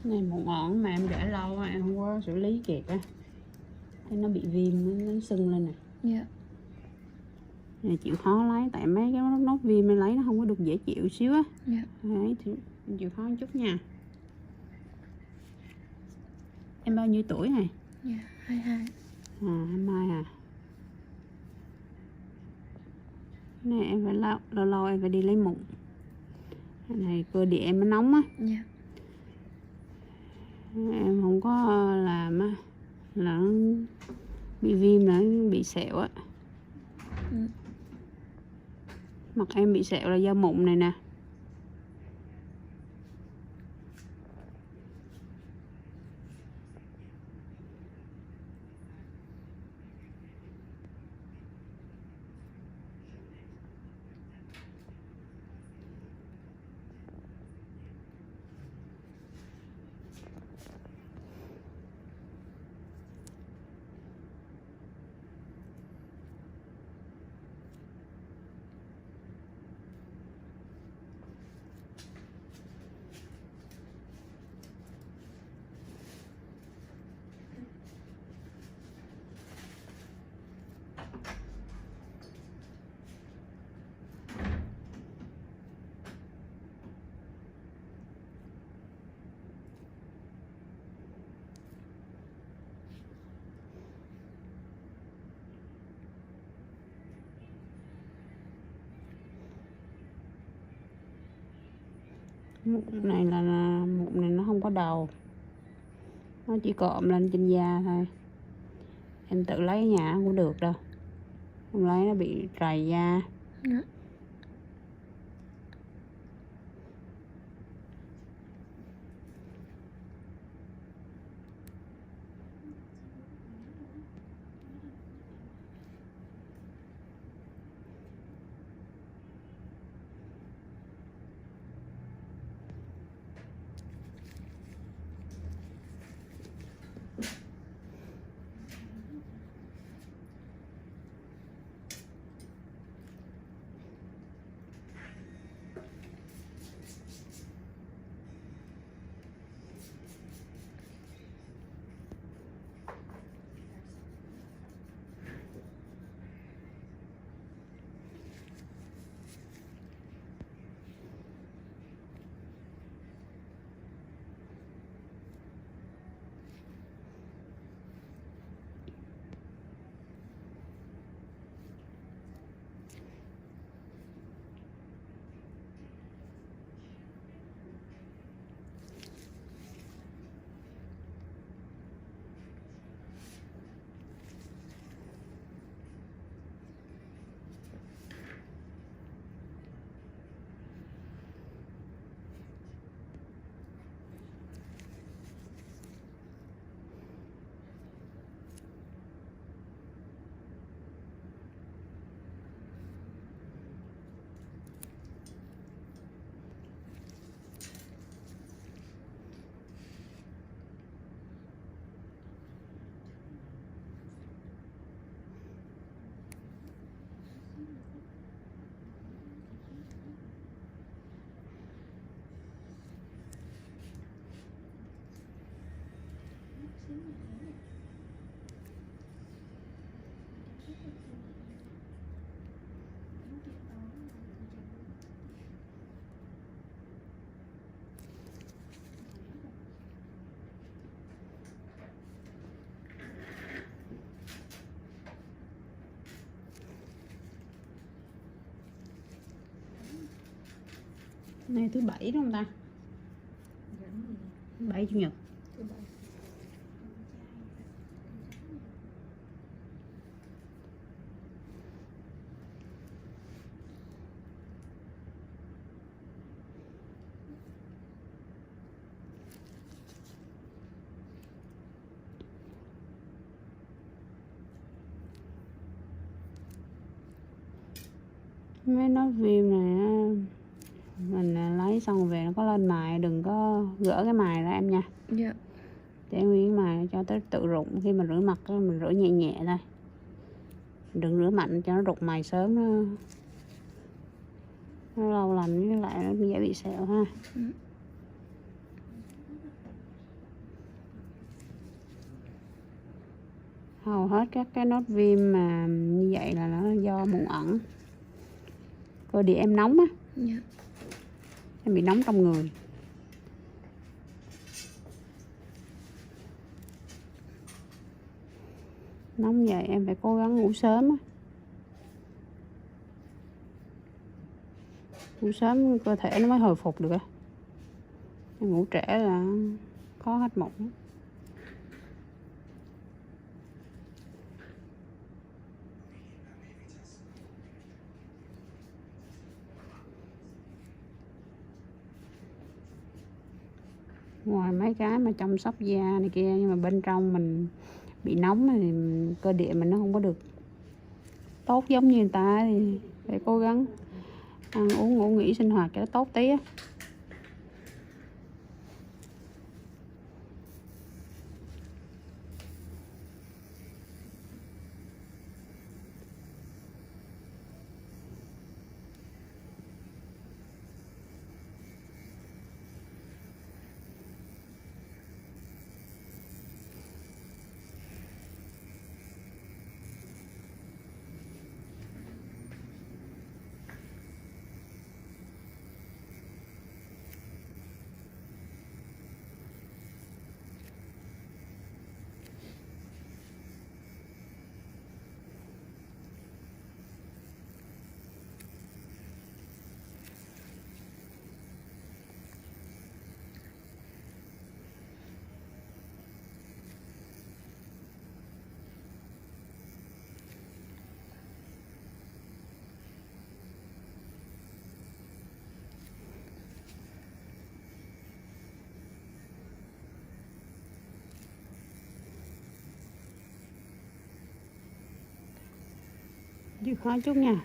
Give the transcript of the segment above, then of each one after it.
Này một ngọn mà em để lâu em không có xử lý kịp á, cái nó bị viêm, nó sưng lên nè. Dạ. Này chịu khó lấy, tại mấy cái nốt viêm em lấy nó không có được dễ chịu xíu á. Dạ. Đấy, thì chịu khó một chút nha. Em bao nhiêu tuổi này? Dạ, 22. 22 à. Này em phải lâu lâu em phải đi lấy mụn. Cái này cơ địa em nó nóng á. Dạ. Em không có làm á là nó bị viêm, là nó bị sẹo á. Mặt em bị sẹo là do mụn này nè. Mụn này là mụn này nó không có đầu, nó chỉ cộm lên trên da thôi. Em tự lấy ở nhà không có được đâu, không lấy nó bị trầy da. Dạ. Này thứ bảy đúng không ta? 7 chủ nhật. Mấy nốt viêm này á, mình lấy xong về nó có lên mài, đừng có gỡ cái mài ra em nha. Dạ. Để nguyên mài cho tới tự rụng. Khi mình rửa mặt mình rửa nhẹ nhẹ thôi, đừng rửa mạnh cho nó rụng mài sớm, nó lâu lành với lại nó dễ bị sẹo ha. Hầu hết các cái nốt viêm mà như vậy là nó do mụn ẩn. Cơ địa em nóng á. Dạ. Em bị nóng trong người. Nóng vậy em phải cố gắng ngủ sớm á. Ngủ sớm cơ thể nó mới hồi phục được á. Ngủ trễ là khó hết mụn. Ngoài mấy cái mà chăm sóc da này kia, nhưng mà bên trong mình bị nóng thì cơ địa mình nó không có được tốt giống như người ta, thì phải cố gắng ăn uống ngủ nghỉ sinh hoạt cho nó tốt tí á. Chịu khó chút nha.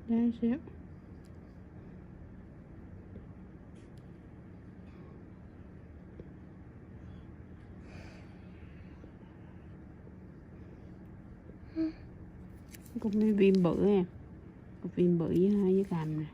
Đấy xíu. Cục viêm bự em. Cục viêm bự với cằm nè.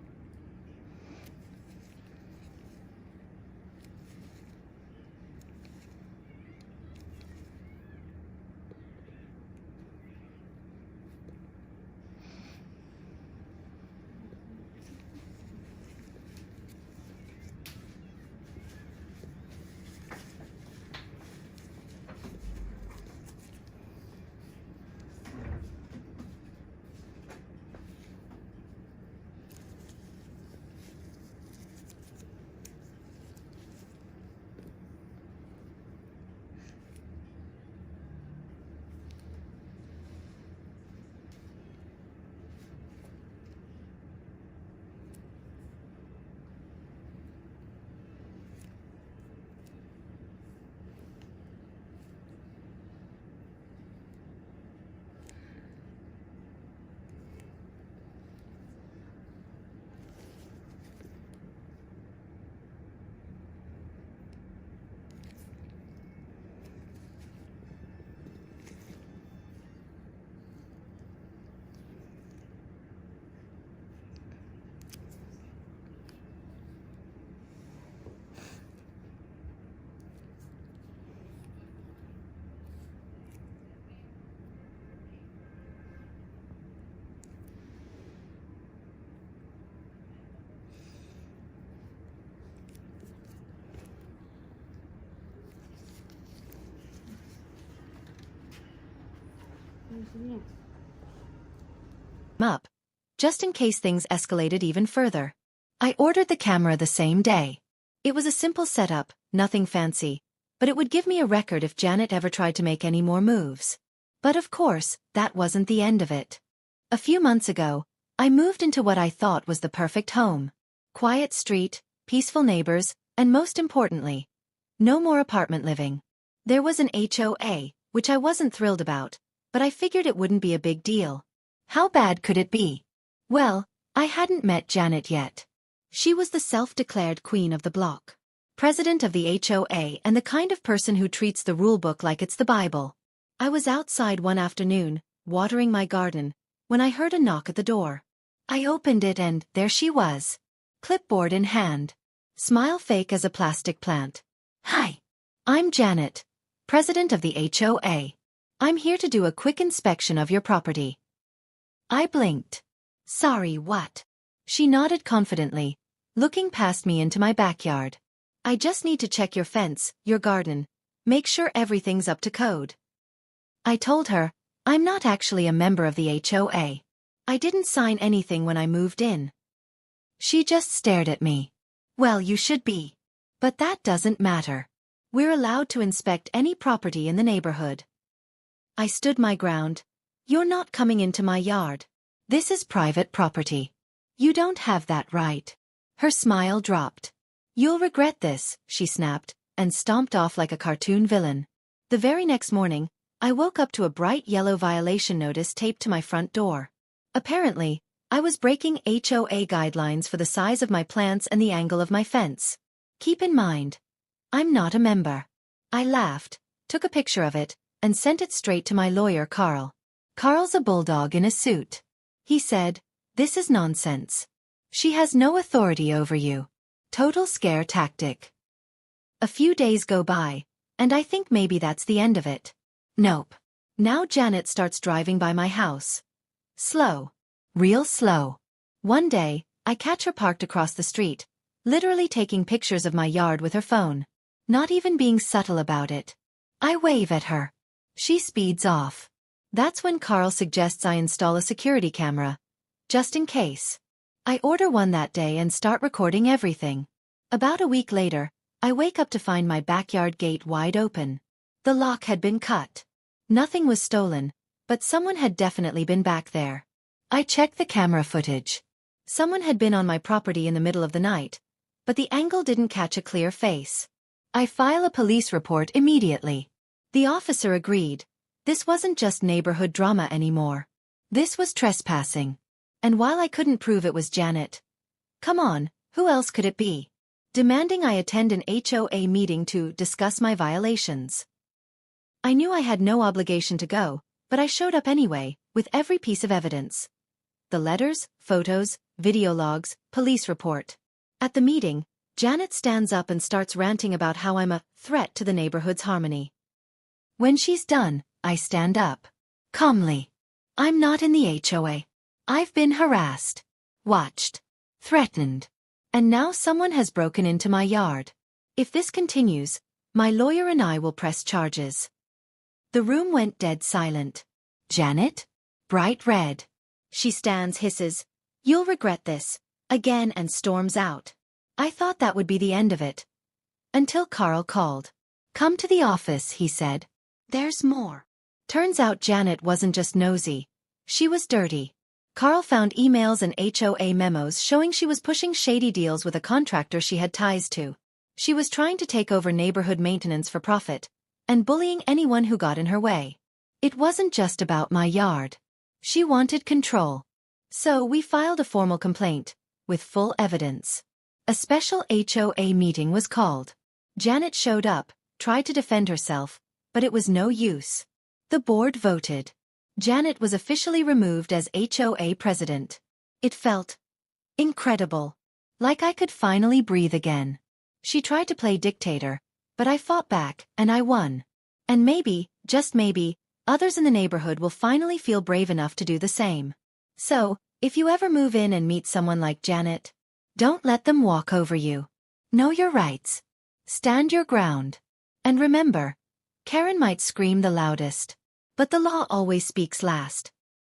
up, just in case things escalated even further. I ordered the camera the same day. It was a simple setup, nothing fancy, but it would give me a record if Janet ever tried to make any more moves. But of course, that wasn't the end of it. A few months ago, I moved into what I thought was the perfect home. Quiet street, peaceful neighbors, and most importantly, no more apartment living. There was an HOA, which I wasn't thrilled about, but I figured it wouldn't be a big deal. How bad could it be? Well, I hadn't met Janet yet. She was the self-declared queen of the block, president of the HOA and the kind of person who treats the rulebook like it's the Bible. I was outside one afternoon, watering my garden, when I heard a knock at the door. I opened it and there she was, clipboard in hand, smile fake as a plastic plant. "Hi, I'm Janet, president of the HOA. I'm here to do a quick inspection of your property." I blinked. "Sorry, what?" She nodded confidently, looking past me into my backyard. "I just need to check your fence, your garden, make sure everything's up to code." I told her, I'm not actually a member of the HOA. I didn't sign anything when I moved in. She just stared at me. "Well, you should be. But that doesn't matter. We're allowed to inspect any property in the neighborhood." I stood my ground. "You're not coming into my yard. This is private property. You don't have that right." Her smile dropped. "You'll regret this," she snapped, and stomped off like a cartoon villain. The very next morning, I woke up to a bright yellow violation notice taped to my front door. Apparently, I was breaking HOA guidelines for the size of my plants and the angle of my fence. Keep in mind, I'm not a member. I laughed, took a picture of it, and sent it straight to my lawyer Carl. Carl's a bulldog in a suit. He said, "This is nonsense. She has no authority over you. Total scare tactic." A few days go by, and I think maybe that's the end of it. Nope. Now Janet starts driving by my house. Slow. Real slow. One day, I catch her parked across the street, literally taking pictures of my yard with her phone. Not even being subtle about it. I wave at her. She speeds off. That's when Carl suggests I install a security camera, just in case. I order one that day and start recording everything. About a week later, I wake up to find my backyard gate wide open. The lock had been cut. Nothing was stolen, but someone had definitely been back there. I checked the camera footage. Someone had been on my property in the middle of the night, but the angle didn't catch a clear face. I file a police report immediately. The officer agreed. This wasn't just neighborhood drama anymore. This was trespassing. And while I couldn't prove it was Janet, come on, who else could it be? Demanding I attend an HOA meeting to discuss my violations. I knew I had no obligation to go, but I showed up anyway, with every piece of evidence. The letters, photos, video logs, police report. At the meeting, Janet stands up and starts ranting about how I'm a threat to the neighborhood's harmony. When she's done, I stand up. Calmly. I'm not in the HOA. I've been harassed, watched, threatened. And now someone has broken into my yard. If this continues, my lawyer and I will press charges. The room went dead silent. Janet? Bright red. She stands, hisses, "You'll regret this," again, and storms out. I thought that would be the end of it. Until Carl called. "Come to the office," he said. "There's more." Turns out Janet wasn't just nosy. She was dirty. Carl found emails and HOA memos showing she was pushing shady deals with a contractor she had ties to. She was trying to take over neighborhood maintenance for profit, and bullying anyone who got in her way. It wasn't just about my yard. She wanted control. So we filed a formal complaint, with full evidence. A special HOA meeting was called. Janet showed up, tried to defend herself, but it was no use. The board voted. Janet was officially removed as HOA president. It felt incredible. Like I could finally breathe again. She tried to play dictator, but I fought back, and I won. And maybe, just maybe, others in the neighborhood will finally feel brave enough to do the same. So, if you ever move in and meet someone like Janet, don't let them walk over you. Know your rights. Stand your ground. And remember, Karen might scream the loudest, But the law always speaks last.